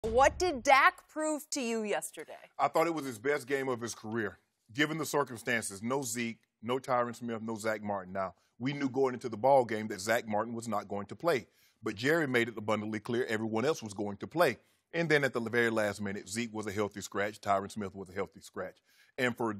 What did Dak prove to you yesterday? I thought it was his best game of his career. Given the circumstances, no Zeke, no Tyron Smith, no Zach Martin. Now, we knew going into the ball game that Zach Martin was not going to play. But Jerry made it abundantly clear everyone else was going to play. And then at the very last minute, Zeke was a healthy scratch. Tyron Smith was a healthy scratch. And for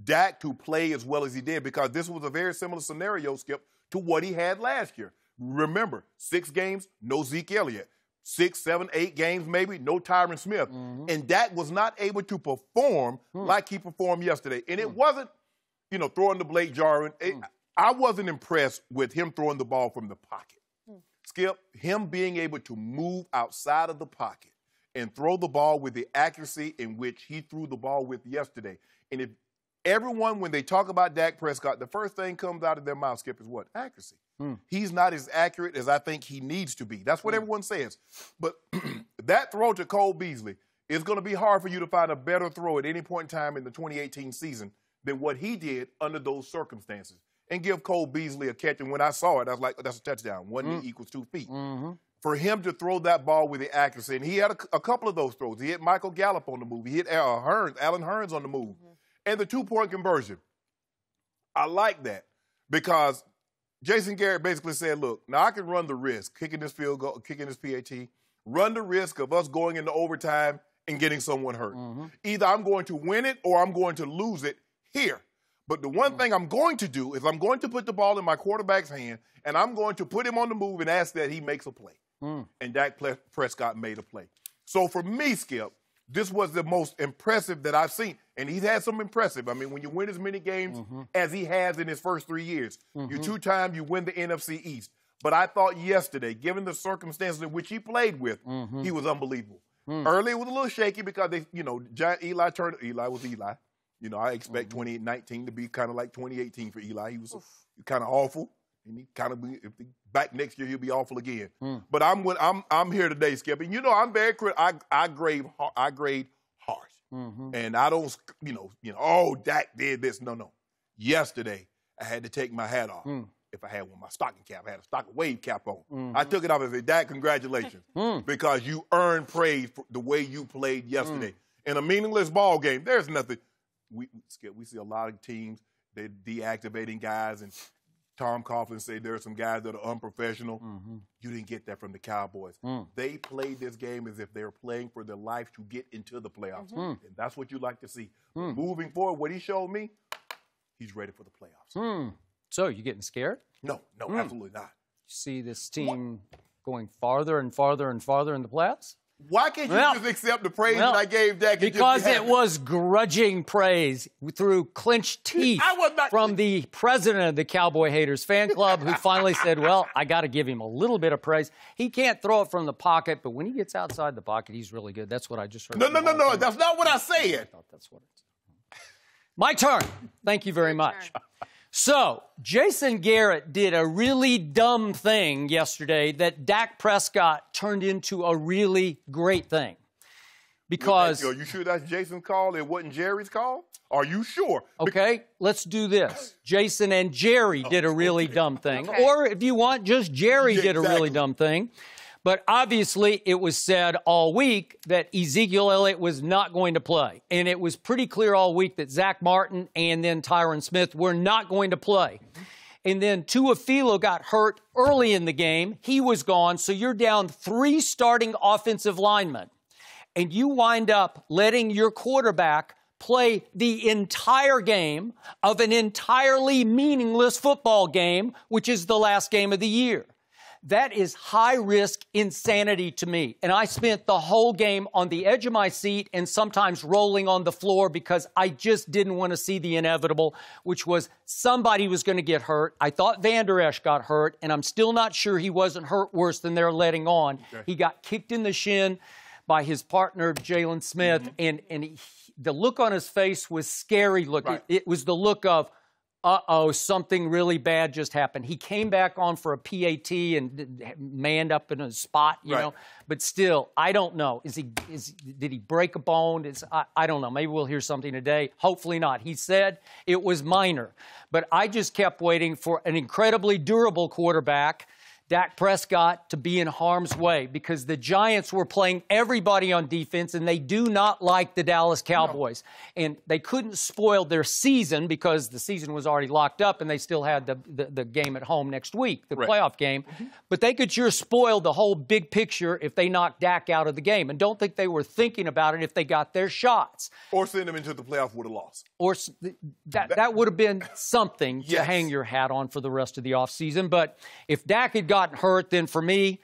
Dak to play as well as he did, because this was a very similar scenario, Skip, to what he had last year. Remember, 6 games, no Zeke Elliott. 6, 7, 8 games maybe, no Tyron Smith. And Dak was not able to perform like he performed yesterday. And it wasn't, throwing the Blake Jarwin. I wasn't impressed with him throwing the ball from the pocket. Skip, him being able to move outside of the pocket and throw the ball with the accuracy in which he threw the ball with yesterday. And if everyone, when they talk about Dak Prescott, the first thing comes out of their mouth, Skip, is what? Accuracy. He's not as accurate as I think he needs to be. That's what everyone says. But that throw to Cole Beasley, is going to be hard for you to find a better throw at any point in time in the 2018 season than what he did under those circumstances. And give Cole Beasley a catch. And when I saw it, I was like, that's a touchdown. 1 knee equals 2 feet. For him to throw that ball with the accuracy, and he had a couple of those throws. He hit Michael Gallup on the move. He hit Alan Hearns on the move. And the 2-point conversion. I like that because Jason Garrett basically said, look, now I can run the risk, kicking this field goal, kicking this PAT, run the risk of us going into overtime and getting someone hurt. Either I'm going to win it or I'm going to lose it here. But the one thing I'm going to do is I'm going to put the ball in my quarterback's hand and I'm going to put him on the move and ask that he makes a play. And Dak Prescott made a play. So for me, Skip, this was the most impressive that I've seen. And he's had some impressive. I mean, when you win as many games as he has in his first 3 years, you 2 times you win the NFC East. But I thought yesterday, given the circumstances in which he played with, he was unbelievable. Early it was a little shaky because giant Eli turned. Eli was Eli. I expect 2019 to be kind of like 2018 for Eli. He was kind of awful. And he kind of back next year he'll be awful again. But I'm here today, Skip. And I'm very critical. I grade harsh. And I don't oh, Dak did this. No. Yesterday I had to take my hat off. If I had one, my stocking cap, I had a stocking wave cap on. I took it off and said, Dak, congratulations. Because you earned praise for the way you played yesterday. In a meaningless ball game, there's nothing. We see a lot of teams, they're deactivating guys, and Tom Coughlin said there are some guys that are unprofessional. You didn't get that from the Cowboys. They played this game as if they were playing for their life to get into the playoffs. And that's what you like to see. Moving forward, what he showed me, he's ready for the playoffs. So, you getting scared? No, absolutely not. You see this team going farther and farther and farther in the playoffs? Why can't you just accept the praise that I gave Dak? Because it was grudging praise through clenched teeth from the president of the Cowboy Haters fan club who finally said, well, I got to give him a little bit of praise. He can't throw it from the pocket, but when he gets outside the pocket, he's really good. That's what I just heard. No. That's not what I said. I thought that's what it said. My turn. Thank you very much. So, Jason Garrett did a really dumb thing yesterday that Dak Prescott turned into a really great thing. Because... Are you sure that's Jason's call? It wasn't Jerry's call? Are you sure? Okay, let's do this. Jason and Jerry did a really dumb thing. Or, if you want, just Jerry did a really dumb thing. But obviously, it was said all week that Ezekiel Elliott was not going to play. And it was pretty clear all week that Zach Martin and then Tyron Smith were not going to play. And then Tuafilo got hurt early in the game. He was gone. So you're down 3 starting offensive linemen. And you wind up letting your quarterback play the entire game of an entirely meaningless football game, which is the last game of the year. That is high-risk insanity to me. And I spent the whole game on the edge of my seat and sometimes rolling on the floor because I just didn't want to see the inevitable, which was somebody was going to get hurt. I thought Van Der Esch got hurt, and I'm still not sure he wasn't hurt worse than they're letting on. He got kicked in the shin by his partner, Jalen Smith, and the look on his face was scary look. It was the look of, uh-oh, something really bad just happened. He came back on for a PAT and manned up in a spot, you know. But still, I don't know. Did he break a bone? I don't know. Maybe we'll hear something today. Hopefully not. He said it was minor. But I just kept waiting for an incredibly durable quarterback Dak Prescott to be in harm's way because the Giants were playing everybody on defense, and they do not like the Dallas Cowboys. No. And they couldn't spoil their season because the season was already locked up, and they still had the game at home next week, the playoff game. But they could sure spoil the whole big picture if they knocked Dak out of the game. And don't think they were thinking about it if they got their shots. Or send them into the playoffs with a loss. Or that would have been something to hang your hat on for the rest of the offseason. But if Dak had gotten hurt, then for me,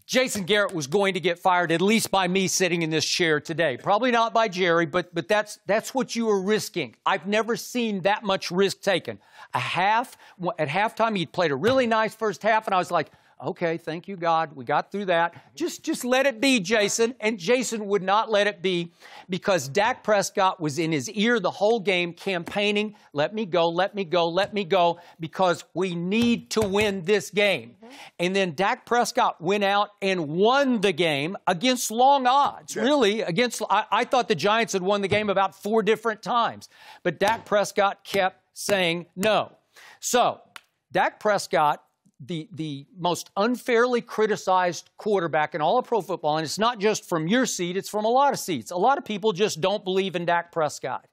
Jason Garrett was going to get fired, at least by me sitting in this chair today. Probably not by Jerry, but that's what you were risking. I've never seen that much risk taken. At halftime, he'd played a really nice first half, and I was like, okay, thank you, God. We got through that. Just let it be, Jason. And Jason would not let it be because Dak Prescott was in his ear the whole game campaigning, let me go, let me go, let me go, because we need to win this game. And then Dak Prescott went out and won the game against long odds, really. I thought the Giants had won the game about 4 different times. But Dak Prescott kept saying no. So, Dak Prescott, the most unfairly criticized quarterback in all of pro football, and it's not just from your seat, it's from a lot of seats. A lot of people just don't believe in Dak Prescott.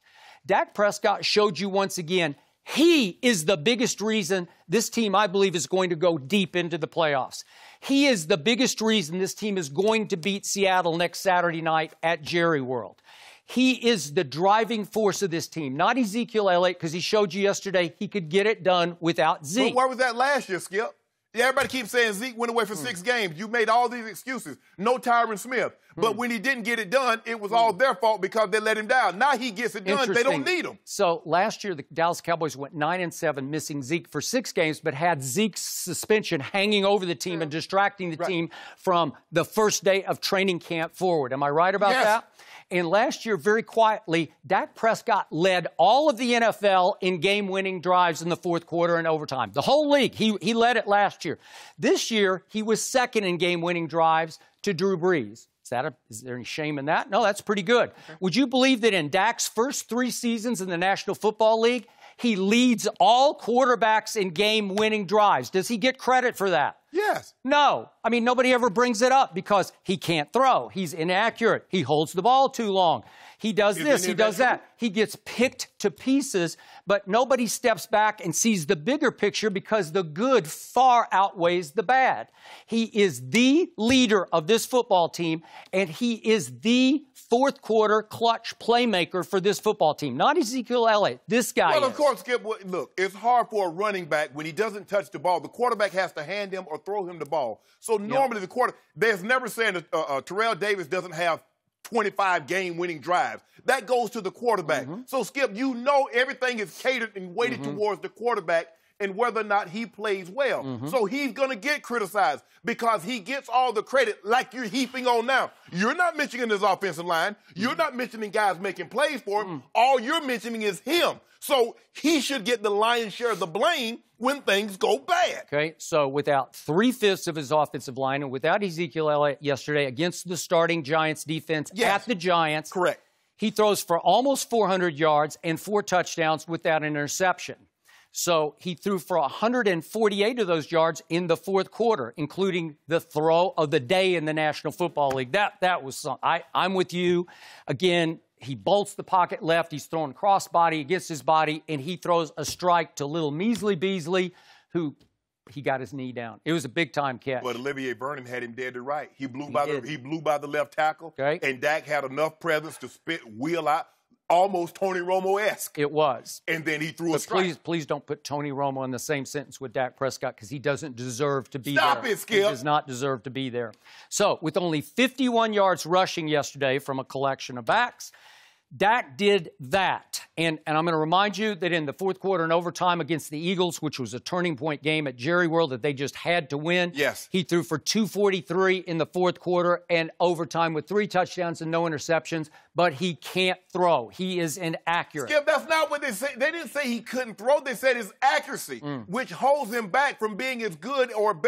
Dak Prescott showed you once again he is the biggest reason this team, I believe, is going to go deep into the playoffs. He is the biggest reason this team is going to beat Seattle next Saturday night at Jerry World. He is the driving force of this team, not Ezekiel Elliott, because he showed you yesterday he could get it done without Zeke. But where was that last year, Skip? Everybody keeps saying Zeke went away for 6 games. You made all these excuses. No Tyron Smith. But when he didn't get it done, it was all their fault because they let him down. Now he gets it done. They don't need him. So last year, the Dallas Cowboys went 9-7, missing Zeke for 6 games, but had Zeke's suspension hanging over the team and distracting the team from the first day of training camp forward. Am I right about that? And last year, very quietly, Dak Prescott led all of the NFL in game-winning drives in the fourth quarter and overtime. The whole league, he led it last year. This year, he was second in game-winning drives to Drew Brees. Is there any shame in that? No, that's pretty good. Okay. Would you believe that in Dak's first 3 seasons in the National Football League, he leads all quarterbacks in game-winning drives? Does he get credit for that? Yes. No. I mean, nobody ever brings it up because he can't throw. He's inaccurate. He holds the ball too long. He does this. He does that. He gets picked to pieces, but nobody steps back and sees the bigger picture because the good far outweighs the bad. He is the leader of this football team, and he is the fourth quarter clutch playmaker for this football team. Not Ezekiel Elliott. This guy Well, of course, Skip, look, it's hard for a running back when he doesn't touch the ball. The quarterback has to hand him or throw him the ball. So normally there's never saying that Terrell Davis doesn't have 25 game-winning drives. That goes to the quarterback. So, Skip, you know everything is catered and weighted towards the quarterback and whether or not he plays well. So he's going to get criticized because he gets all the credit like you're heaping on now. You're not mentioning his offensive line. You're not mentioning guys making plays for him. All you're mentioning is him. So he should get the lion's share of the blame when things go bad. Okay, so without 3/5 of his offensive line and without Ezekiel Elliott yesterday against the starting Giants defense at the Giants. Correct. He throws for almost 400 yards and 4 touchdowns without an interception. So he threw for 148 of those yards in the fourth quarter, including the throw of the day in the National Football League. That was something. I'm with you. Again, he bolts the pocket left. He's throwing crossbody against his body, and he throws a strike to little measly Beasley, who he got his knee down. It was a big-time catch. But Olivier Vernon had him dead to right. He blew by the left tackle, and Dak had enough presence to wheel out. Almost Tony Romo-esque. It was. And then he threw a strike. Please don't put Tony Romo in the same sentence with Dak Prescott because he doesn't deserve to be there. Stop it, Skip. He does not deserve to be there. So, with only 51 yards rushing yesterday from a collection of backs, Dak did that. And I'm going to remind you that in the fourth quarter and overtime against the Eagles, which was a turning point game at Jerry World that they just had to win, he threw for 243 in the fourth quarter and overtime with 3 touchdowns and no interceptions, but he can't throw. He is inaccurate. Skip, that's not what they said. They didn't say he couldn't throw. They said his accuracy, which holds him back from being as good or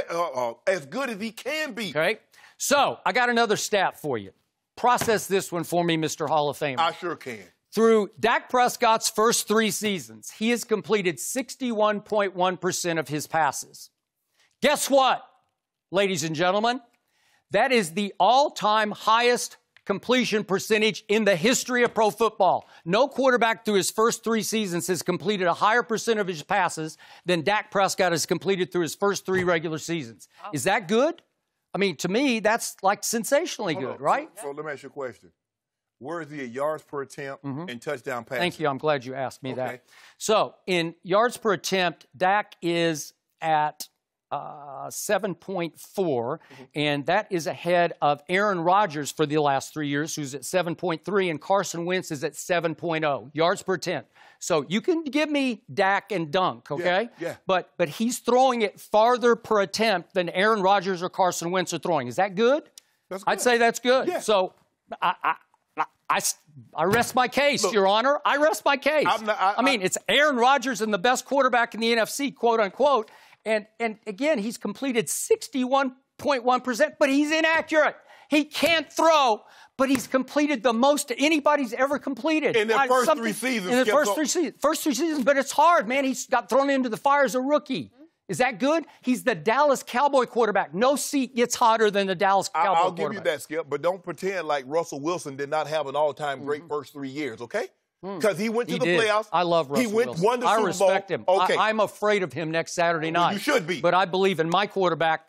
as good as he can be. Okay. So, I got another stat for you. Process this one for me, Mr. Hall of Famer. I sure can. Through Dak Prescott's first 3 seasons, he has completed 61.1% of his passes. Guess what? ladies and gentlemen. That is the all-time highest completion percentage in the history of pro football. No quarterback through his first 3 seasons has completed a higher percent of his passes than Dak Prescott has completed through his first 3 regular seasons. Oh. Is that good? I mean, to me, that's like sensationally good, right? So let me ask you a question. Where is he at yards per attempt and touchdown passes? Thank you. I'm glad you asked me that. So in yards per attempt, Dak is at 7.4, and that is ahead of Aaron Rodgers for the last 3 years, who's at 7.3, and Carson Wentz is at 7.0 yards per attempt. So you can give me Dak and Dunk, okay? Yeah. But he's throwing it farther per attempt than Aaron Rodgers or Carson Wentz are throwing. Is that good? That's good. I'd say that's good. Yeah. So I rest my case, Look, Your Honor. I rest my case. I mean, it's Aaron Rodgers and the best quarterback in the NFC, quote unquote. And again, he's completed 61.1%, but he's inaccurate. He can't throw, but he's completed the most anybody's ever completed. In their first 3 seasons. In the first 3 seasons, but it's hard, man. He's got thrown into the fire as a rookie. Is that good? He's the Dallas Cowboy quarterback. No seat gets hotter than the Dallas Cowboy quarterback. I'll give you that, Skip, but don't pretend like Russell Wilson did not have an all-time great first 3 years, okay? Because he went to the playoffs. I love Russell Wilson. Won the Super Bowl. I respect him. Okay. I'm afraid of him next Saturday night. You should be. But I believe in my quarterback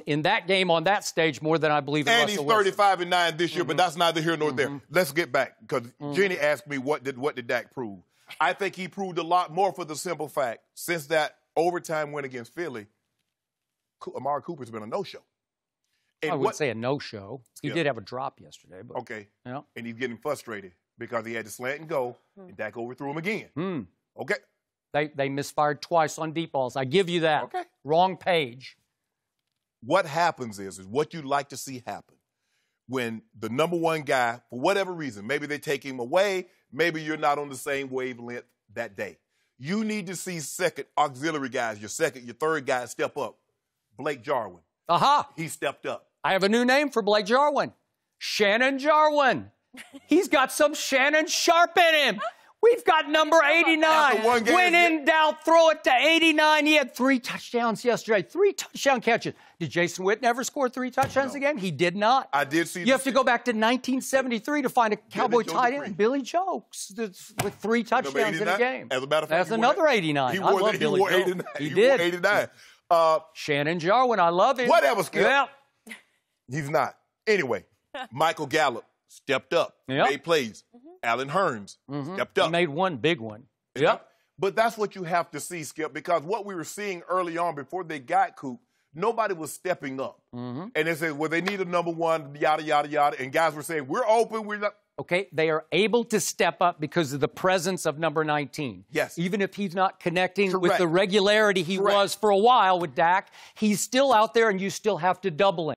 in that game on that stage more than I believe in Russell Wilson. And he's 35-9 this year, but that's neither here nor there. Let's get back, because Jenny asked me what did Dak prove. I think he proved a lot more for the simple fact, since that overtime win against Philly, Amari Cooper's been a no-show. I wouldn't say a no-show. He did have a drop yesterday. But, okay. Yeah. And he's getting frustrated because he had to slant and go, and Dak overthrew him again. Okay. They misfired twice on deep balls. I give you that. Okay. Wrong page. What happens is what you'd like to see happen when the number one guy, for whatever reason, maybe they take him away, maybe you're not on the same wavelength that day. You need to see second auxiliary guys, your second, your third guy step up. Blake Jarwin. Aha. He stepped up. I have a new name for Blake Jarwin. Shannon Jarwin. He's got some Shannon Sharp in him. We've got number 89. When in doubt, throw it to 89. He had 3 touchdowns yesterday. 3 touchdown catches. Did Jason Witten ever score 3 touchdowns again? He did not. I did see. You have to go back to 1973 to find a Cowboy tight end. Billy Joe with 3 touchdowns in a game. As a matter of fact, that's another 89. I love Billy Joe. 89. He did. 89. Shannon Jarwin, I love him. Whatever, Skip. Yeah. He's not. Anyway, Michael Gallup stepped up, made plays. Alan Hearns stepped up. He made one big one. Yep. But that's what you have to see, Skip, because what we were seeing early on before they got Coop, nobody was stepping up. And they said, well, they need a number one, yada, yada, yada. And guys were saying, we're open, we're not. Okay, they are able to step up because of the presence of number 19. Yes. Even if he's not connecting with the regularity he was for a while with Dak, he's still out there and you still have to double him.